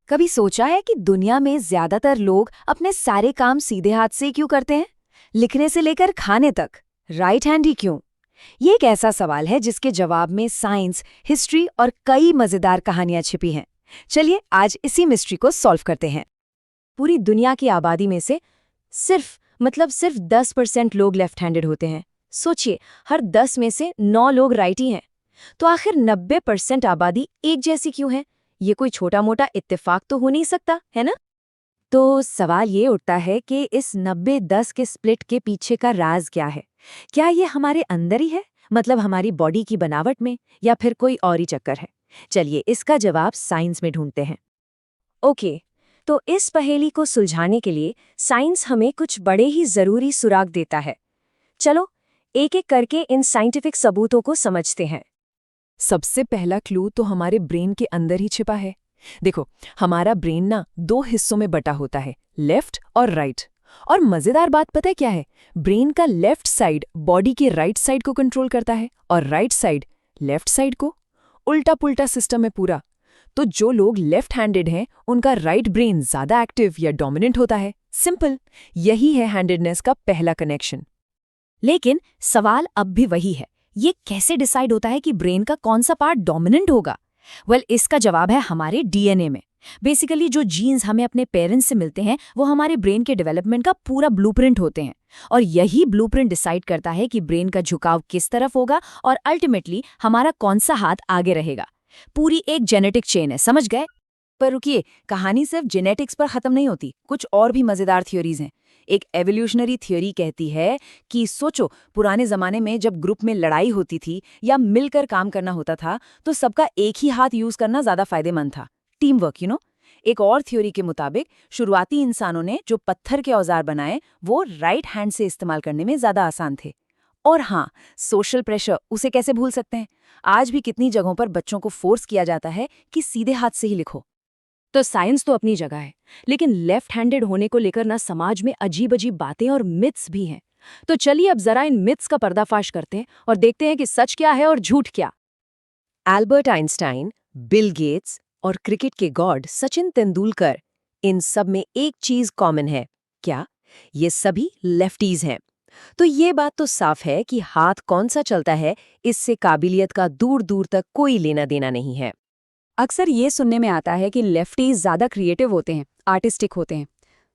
कभी सोचा है कि दुनिया में ज्यादातर लोग अपने सारे काम सीधे हाथ से क्यों करते हैं? लिखने से लेकर खाने तक राइट हैंड ही क्यों? ये एक ऐसा सवाल है जिसके जवाब में साइंस, हिस्ट्री और कई मजेदार कहानियां छिपी हैं। चलिए आज इसी मिस्ट्री को सॉल्व करते हैं। पूरी दुनिया की आबादी में से सिर्फ 10% लोग लेफ्ट हैंडेड होते हैं। सोचिए, हर 10 में से 9 लोग राइटी हैं। तो आखिर 90% आबादी एक जैसी क्यों है? ये कोई छोटा मोटा इत्तेफाक तो हो नहीं सकता, है ना? तो सवाल ये उठता है कि इस 90-10 के स्प्लिट के पीछे का राज क्या है? क्या ये हमारे अंदर ही है, मतलब हमारी बॉडी की बनावट में, या फिर कोई और ही चक्कर है? चलिए इसका जवाब साइंस में ढूंढते हैं। ओके, तो इस पहेली को सुलझाने के लिए साइंस हमें कुछ बड़े ही जरूरी सुराग देता है। चलो एक एक करके इन साइंटिफिक सबूतों को समझते हैं। सबसे पहला क्लू तो हमारे ब्रेन के अंदर ही छिपा है। देखो, हमारा ब्रेन ना 2 हिस्सों में बटा होता है, लेफ्ट और राइट। और मजेदार बात पता है क्या है? ब्रेन का लेफ्ट साइड बॉडी के राइट साइड को कंट्रोल करता है और राइट साइड लेफ्ट साइड को। उल्टा पुल्टा सिस्टम है पूरा। तो जो लोग लेफ्ट हैंडेड हैं उनका राइट ब्रेन ज्यादा एक्टिव या डोमिनेंट होता है। सिंपल, यही है हैंडेडनेस का पहला कनेक्शन। लेकिन सवाल अब भी वही है, ये कैसे डिसाइड होता है कि ब्रेन का कौन सा पार्ट डोमिनेंट होगा? इसका जवाब है हमारे डीएनए में। बेसिकली जो जीन्स हमें अपने पेरेंट्स से मिलते हैं वो हमारे ब्रेन के डेवलपमेंट का पूरा ब्लूप्रिंट होते हैं। और यही ब्लूप्रिंट डिसाइड करता है कि ब्रेन का झुकाव किस तरफ होगा और अल्टीमेटली हमारा कौन सा हाथ आगे रहेगा। पूरी एक जेनेटिक चेन है, समझ गए? पर रुकिए, कहानी सिर्फ जेनेटिक्स पर खत्म नहीं होती, कुछ और भी मजेदार थ्योरीज हैं। एक एवोल्यूशनरी थ्योरी कहती है कि सोचो, पुराने जमाने में जब ग्रुप में लड़ाई होती थी या मिलकर काम करना होता था तो सबका एक ही हाथ यूज करना ज्यादा फायदेमंद था। टीम वर्क, एक और थ्योरी के मुताबिक शुरुआती इंसानों ने जो पत्थर के औजार बनाए वो राइट हैंड से इस्तेमाल करने में ज्यादा आसान थे। और हाँ, सोशल प्रेशर, उसे कैसे भूल सकते हैं? आज भी कितनी जगहों पर बच्चों को फोर्स किया जाता है कि सीधे हाथ से ही लिखो। तो साइंस तो अपनी जगह है, लेकिन लेफ्ट हैंडेड होने को लेकर ना समाज में अजीब अजीब बातें और मिथ्स भी हैं। तो चलिए अब जरा इन मिथ्स का पर्दाफाश करते हैं और देखते हैं कि सच क्या है और झूठ क्या। एल्बर्ट आइंस्टाइन, बिल गेट्स और क्रिकेट के गॉड सचिन तेंदुलकर, इन सब में एक चीज कॉमन है। क्या? ये सभी लेफ्टीज हैं। तो ये बात तो साफ है कि हाथ कौन सा चलता है, इससे काबिलियत का दूर दूर तक कोई लेना देना नहीं है। अक्सर ये सुनने में आता है कि लेफ्टीज ज़्यादा क्रिएटिव होते हैं, आर्टिस्टिक होते हैं।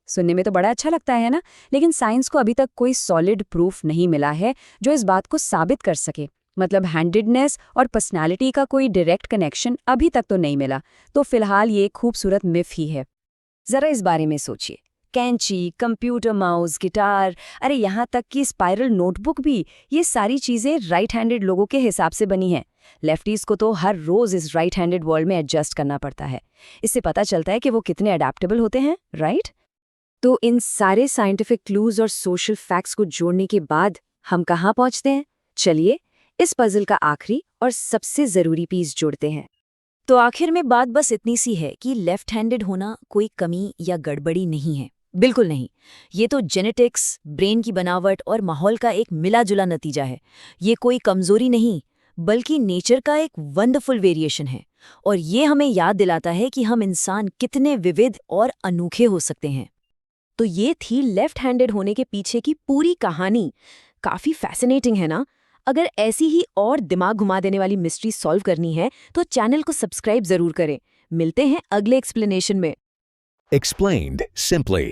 सुनने में तो बड़ा अच्छा लगता है ना, लेकिन साइंस को अभी तक कोई सॉलिड प्रूफ नहीं मिला है जो इस बात को साबित कर सके। मतलब हैंडेडनेस और पर्सनालिटी का कोई डायरेक्ट कनेक्शन अभी तक तो नहीं मिला। तो फिलहाल ये एक खूबसूरत मिथ ही है। ज़रा इस बारे में सोचिए, कैंची, कंप्यूटर माउस, गिटार, अरे यहाँ तक कि स्पाइरल नोटबुक भी, ये सारी चीज़ें राइट हैंडेड लोगों के हिसाब से बनी हैं। लेफ्टीज को तो हर रोज इस राइट हैंडेड वर्ल्ड में एडजस्ट करना पड़ता है। इससे पता चलता है कि वो कितने अडेप्टेबल होते हैं, राइट? तो इन सारे साइंटिफिक क्लूज और सोशल फैक्ट्स को जोड़ने के बाद हम कहाँ पहुँचते हैं? चलिए इस पजल का आखिरी और सबसे ज़रूरी पीस जोड़ते हैं। तो आखिर में बात बस इतनी सी है कि लेफ्ट हैंडेड होना कोई कमी या गड़बड़ी नहीं है, बिल्कुल नहीं। ये तो जेनेटिक्स, ब्रेन की बनावट और माहौल का एक मिला जुला नतीजा है। ये कोई कमजोरी नहीं, बल्कि नेचर का एक वंडरफुल वेरिएशन है। और ये हमें याद दिलाता है कि हम इंसान कितने विविध और अनोखे हो सकते हैं। तो ये थी लेफ्ट हैंडेड होने के पीछे की पूरी कहानी। काफी फैसिनेटिंग है ना? अगर ऐसी ही और दिमाग घुमा देने वाली मिस्ट्री सॉल्व करनी है तो चैनल को सब्सक्राइब जरूर करें। मिलते हैं अगले एक्सप्लेनेशन में। Explained simply.